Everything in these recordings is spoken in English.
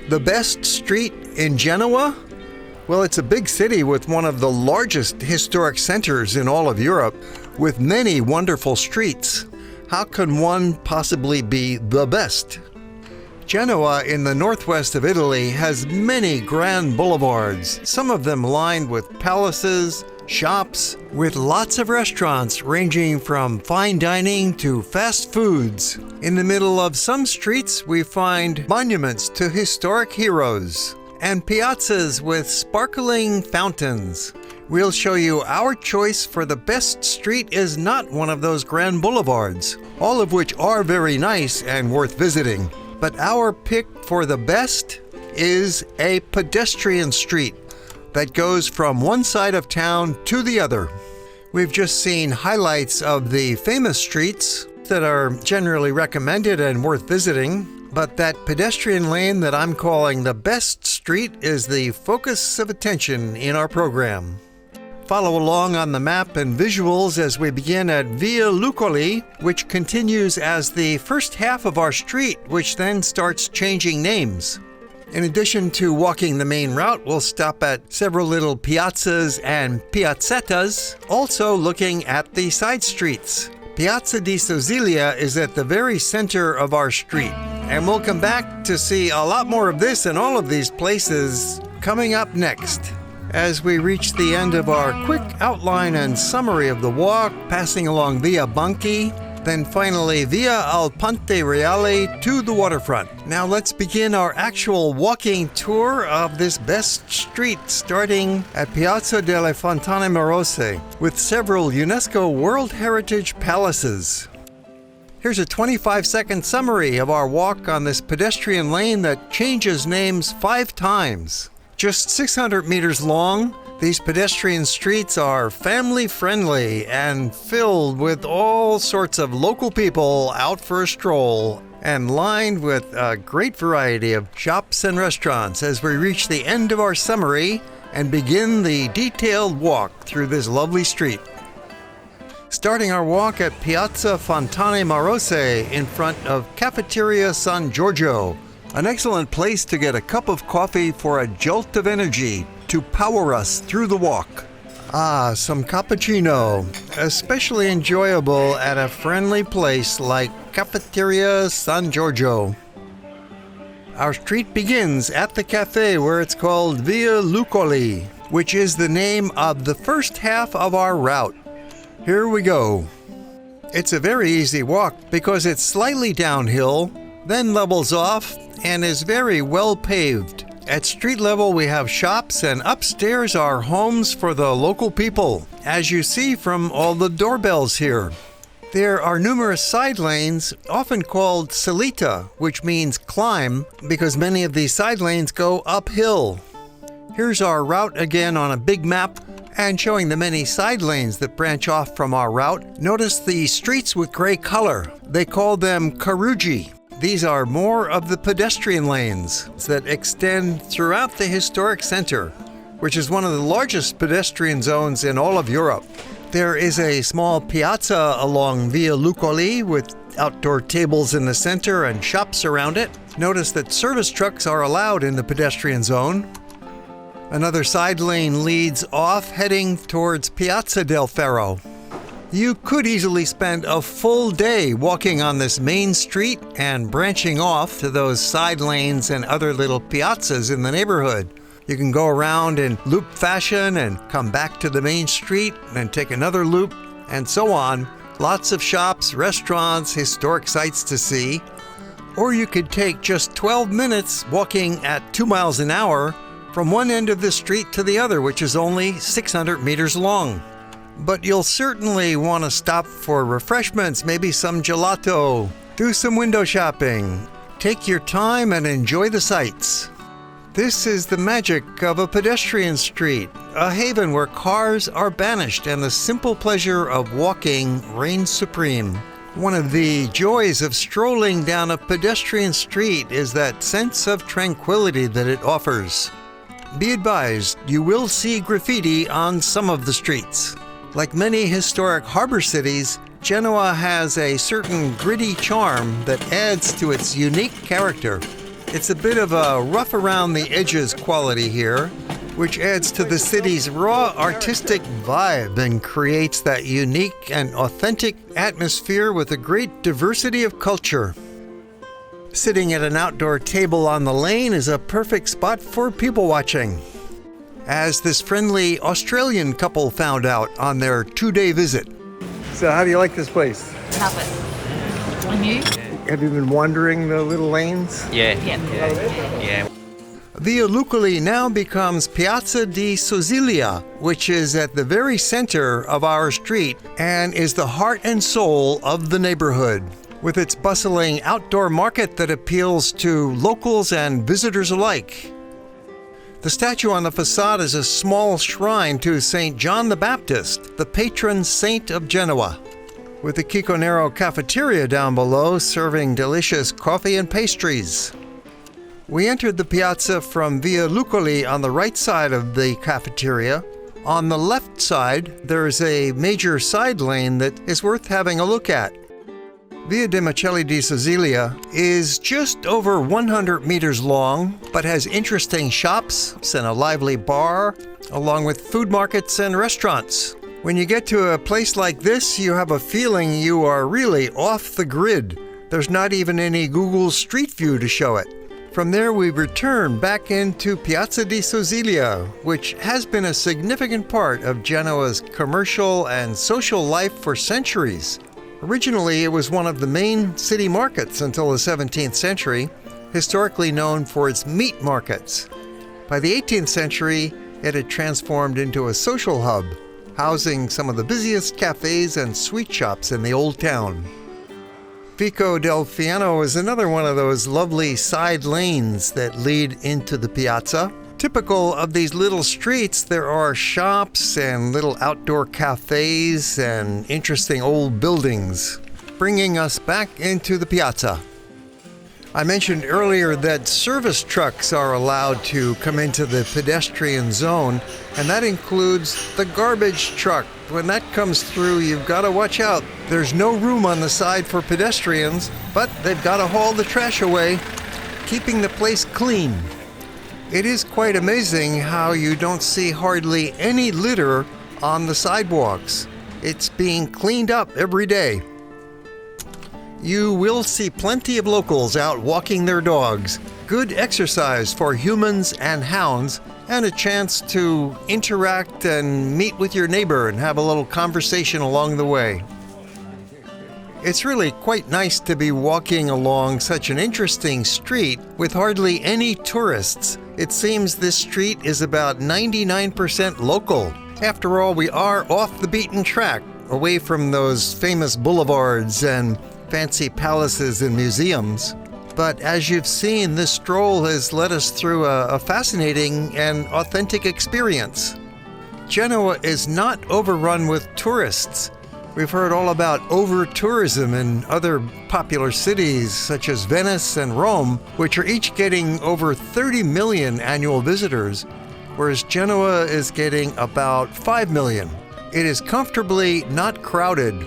The best street in Genoa? Well, it's a big city with one of the largest historic centers in all of Europe, with many wonderful streets. How can one possibly be the best? Genoa in the northwest of Italy has many grand boulevards, some of them lined with palaces, shops, with lots of restaurants ranging from fine dining to fast foods. In the middle of some streets, we find monuments to historic heroes and piazzas with sparkling fountains. We'll show you our choice for the best street is not one of those grand boulevards, all of which are very nice and worth visiting. But our pick for the best is a pedestrian street that goes from one side of town to the other. We've just seen highlights of the famous streets that are generally recommended and worth visiting, but that pedestrian lane that I'm calling the best street is the focus of attention in our program. Follow along on the map and visuals as we begin at Via Luccoli, which continues as the first half of our street, which then starts changing names. In addition to walking the main route, we'll stop at several little piazzas and piazzettas, also looking at the side streets. Piazza di Soziglia is at the very center of our street, and we'll come back to see a lot more of this and all of these places coming up next. As we reach the end of our quick outline and summary of the walk, passing along Via Banchi, then finally via Ponte Reale to the waterfront. Now let's begin our actual walking tour of this best street, starting at Piazza delle Fontane Marose, with several UNESCO World Heritage palaces. Here's a 25-second summary of our walk on this pedestrian lane that changes names 5 times. Just 600 meters long, these pedestrian streets are family-friendly and filled with all sorts of local people out for a stroll and lined with a great variety of shops and restaurants as we reach the end of our summary and begin the detailed walk through this lovely street. Starting our walk at Piazza Fontane Marose in front of Cafeteria San Giorgio, an excellent place to get a cup of coffee for a jolt of energy to power us through the walk. Some cappuccino, especially enjoyable at a friendly place like Cafeteria San Giorgio. Our street begins at the cafe where it's called Via Luccoli, which is the name of the first half of our route. Here we go. It's a very easy walk because it's slightly downhill, then levels off, and is very well paved. At street level, we have shops, and upstairs are homes for the local people, as you see from all the doorbells here. There are numerous side lanes, often called Salita, which means climb, because many of these side lanes go uphill. Here's our route again on a big map, and showing the many side lanes that branch off from our route. Notice the streets with gray color. They call them carugi. These are more of the pedestrian lanes that extend throughout the historic center, which is one of the largest pedestrian zones in all of Europe. There is a small piazza along Via Luccoli with outdoor tables in the center and shops around it. Notice that service trucks are allowed in the pedestrian zone. Another side lane leads off, heading towards Piazza del Ferro. You could easily spend a full day walking on this main street and branching off to those side lanes and other little piazzas in the neighborhood. You can go around in loop fashion and come back to the main street and take another loop, and so on. Lots of shops, restaurants, historic sites to see. Or you could take just 12 minutes walking at 2 miles an hour from one end of the street to the other, which is only 600 meters long. But you'll certainly want to stop for refreshments, maybe some gelato, do some window shopping. Take your time and enjoy the sights. This is the magic of a pedestrian street, a haven where cars are banished and the simple pleasure of walking reigns supreme. One of the joys of strolling down a pedestrian street is that sense of tranquility that it offers. Be advised, you will see graffiti on some of the streets. Like many historic harbor cities, Genoa has a certain gritty charm that adds to its unique character. It's a bit of a rough around the edges quality here, which adds to the city's raw artistic vibe and creates that unique and authentic atmosphere with a great diversity of culture. Sitting at an outdoor table on the lane is a perfect spot for people watching, as this friendly Australian couple found out on their 2-day visit. So how do you like this place? Love it. And you? Have you been wandering the little lanes? Yeah. Via Luccoli now becomes Piazza di Soziglia, which is at the very center of our street and is the heart and soul of the neighborhood, with its bustling outdoor market that appeals to locals and visitors alike. The statue on the facade is a small shrine to St. John the Baptist, the patron saint of Genoa, with the Chiconero cafeteria down below serving delicious coffee and pastries. We entered the piazza from Via Luccoli on the right side of the cafeteria. On the left side, there is a major side lane that is worth having a look at. Via de Macelli di Soziglia is just over 100 meters long, but has interesting shops and a lively bar, along with food markets and restaurants. When you get to a place like this, you have a feeling you are really off the grid. There's not even any Google Street View to show it. From there, we return back into Piazza di Soziglia, which has been a significant part of Genoa's commercial and social life for centuries. Originally, it was one of the main city markets until the 17th century, historically known for its meat markets. By the 18th century, it had transformed into a social hub, housing some of the busiest cafes and sweet shops in the old town. Vico del Fiano is another one of those lovely side lanes that lead into the piazza. Typical of these little streets, there are shops and little outdoor cafes and interesting old buildings, bringing us back into the piazza. I mentioned earlier that service trucks are allowed to come into the pedestrian zone, and that includes the garbage truck. When that comes through, you've got to watch out. There's no room on the side for pedestrians, but they've got to haul the trash away, keeping the place clean. It is quite amazing how you don't see hardly any litter on the sidewalks. It's being cleaned up every day. You will see plenty of locals out walking their dogs. Good exercise for humans and hounds, and a chance to interact and meet with your neighbor and have a little conversation along the way. It's really quite nice to be walking along such an interesting street with hardly any tourists. It seems this street is about 99% local. After all, we are off the beaten track, away from those famous boulevards and fancy palaces and museums. But as you've seen, this stroll has led us through a fascinating and authentic experience. Genoa is not overrun with tourists. We've heard all about over-tourism in other popular cities such as Venice and Rome, which are each getting over 30 million annual visitors, whereas Genoa is getting about 5 million. It is comfortably not crowded,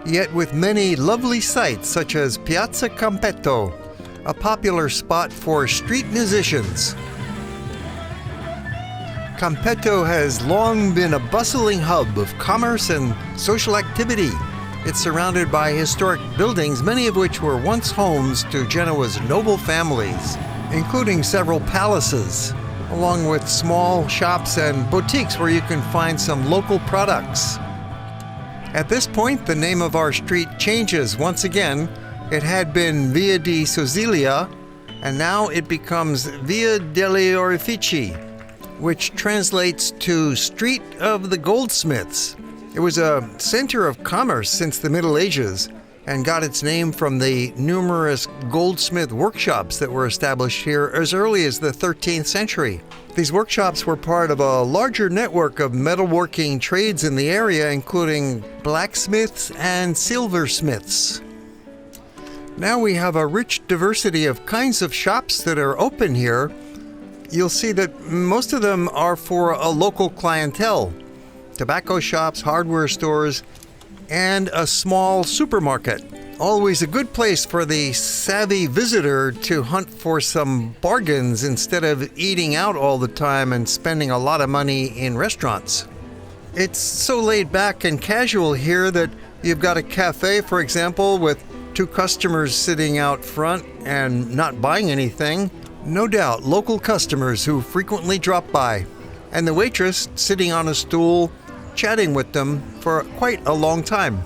yet with many lovely sights such as Piazza Campetto, a popular spot for street musicians. Campetto has long been a bustling hub of commerce and social activity. It's surrounded by historic buildings, many of which were once homes to Genoa's noble families, including several palaces, along with small shops and boutiques where you can find some local products. At this point, the name of our street changes once again. It had been Via di Soziglia, and now it becomes Via degli Orefici, which translates to Street of the Goldsmiths. It was a center of commerce since the Middle Ages and got its name from the numerous goldsmith workshops that were established here as early as the 13th century. These workshops were part of a larger network of metalworking trades in the area, including blacksmiths and silversmiths. Now we have a rich diversity of kinds of shops that are open here. You'll see that most of them are for a local clientele. Tobacco shops, hardware stores, and a small supermarket. Always a good place for the savvy visitor to hunt for some bargains instead of eating out all the time and spending a lot of money in restaurants. It's so laid back and casual here that you've got a cafe, for example, with 2 customers sitting out front and not buying anything. No doubt, local customers who frequently drop by. And the waitress sitting on a stool, chatting with them for quite a long time.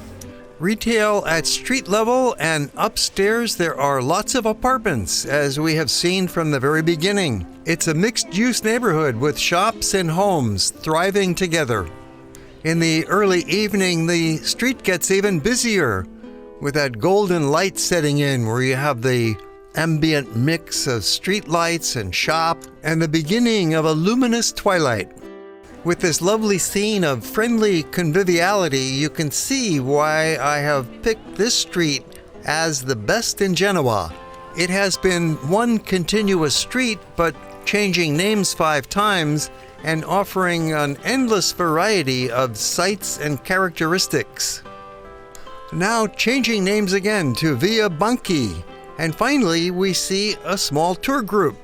Retail at street level, and upstairs there are lots of apartments, as we have seen from the very beginning. It's a mixed-use neighborhood with shops and homes thriving together. In the early evening, the street gets even busier, with that golden light setting in where you have the ambient mix of street lights and shop, and the beginning of a luminous twilight. With this lovely scene of friendly conviviality, you can see why I have picked this street as the best in Genoa. It has been one continuous street, but changing names 5 times and offering an endless variety of sights and characteristics. Now changing names again to Via Banchi, and finally we see a small tour group.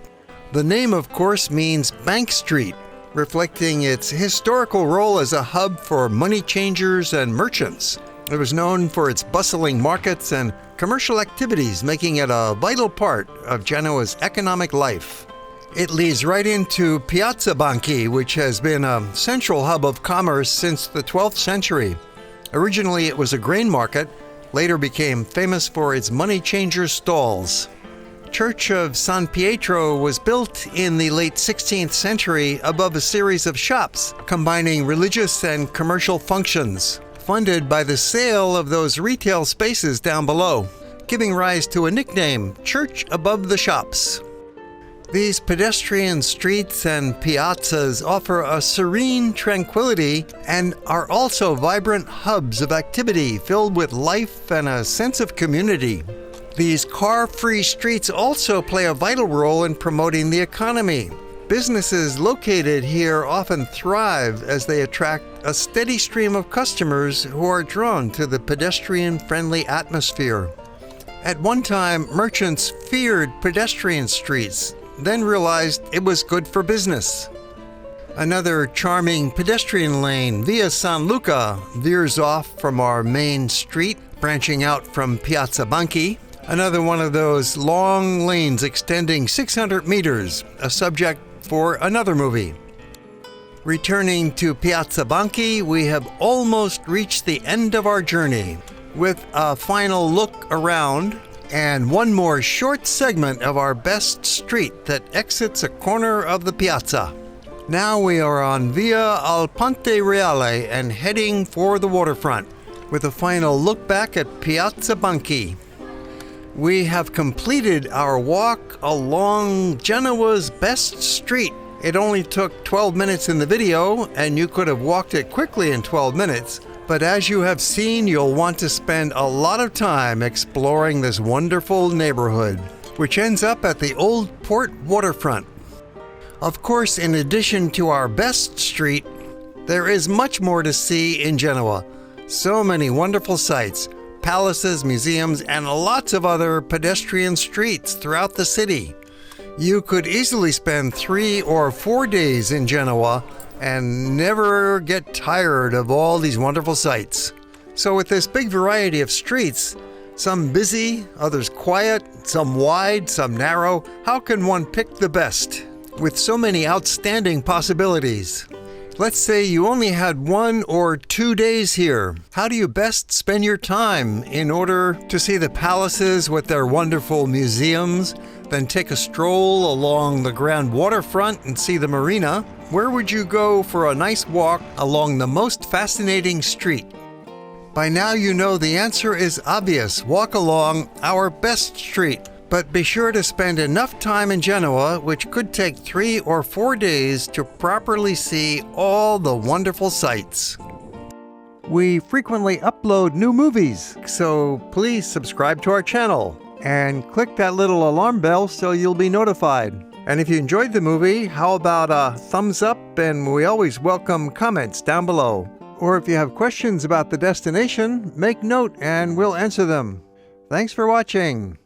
The name, of course, means Bank Street, reflecting its historical role as a hub for money changers and merchants. It was known for its bustling markets and commercial activities, making it a vital part of Genoa's economic life. It leads right into Piazza Banchi, which has been a central hub of commerce since the 12th century. Originally it was a grain market, later became famous for its money changer stalls. Church of San Pietro was built in the late 16th century above a series of shops combining religious and commercial functions, funded by the sale of those retail spaces down below, giving rise to a nickname, Church Above the Shops. These pedestrian streets and piazzas offer a serene tranquility and are also vibrant hubs of activity filled with life and a sense of community. These car-free streets also play a vital role in promoting the economy. Businesses located here often thrive as they attract a steady stream of customers who are drawn to the pedestrian-friendly atmosphere. At one time, merchants feared pedestrian streets, then realized it was good for business. Another charming pedestrian lane, Via San Luca, veers off from our main street, branching out from Piazza Banchi. Another one of those long lanes extending 600 meters, a subject for another movie. Returning to Piazza Banchi, we have almost reached the end of our journey. With a final look around and one more short segment of our best street that exits a corner of the piazza. Now we are on Via al Ponte Reale and heading for the waterfront, with a final look back at Piazza Banchi. We have completed our walk along Genoa's best street. It only took 12 minutes in the video, and you could have walked it quickly in 12 minutes. But as you have seen, you'll want to spend a lot of time exploring this wonderful neighborhood, which ends up at the Old Port waterfront. Of course, in addition to our best street, there is much more to see in Genoa. So many wonderful sights, palaces, museums, and lots of other pedestrian streets throughout the city. You could easily spend 3 or 4 days in Genoa and never get tired of all these wonderful sights. So with this big variety of streets, some busy, others quiet, some wide, some narrow, how can one pick the best? With so many outstanding possibilities. Let's say you only had 1 or 2 days here. How do you best spend your time in order to see the palaces with their wonderful museums, then take a stroll along the grand waterfront and see the marina? Where would you go for a nice walk along the most fascinating street? By now you know the answer is obvious. Walk along our best street. But be sure to spend enough time in Genoa, which could take 3 or 4 days to properly see all the wonderful sights. We frequently upload new movies, so please subscribe to our channel and click that little alarm bell so you'll be notified. And if you enjoyed the movie, how about a thumbs up? And we always welcome comments down below. Or if you have questions about the destination, make note and we'll answer them. Thanks for watching.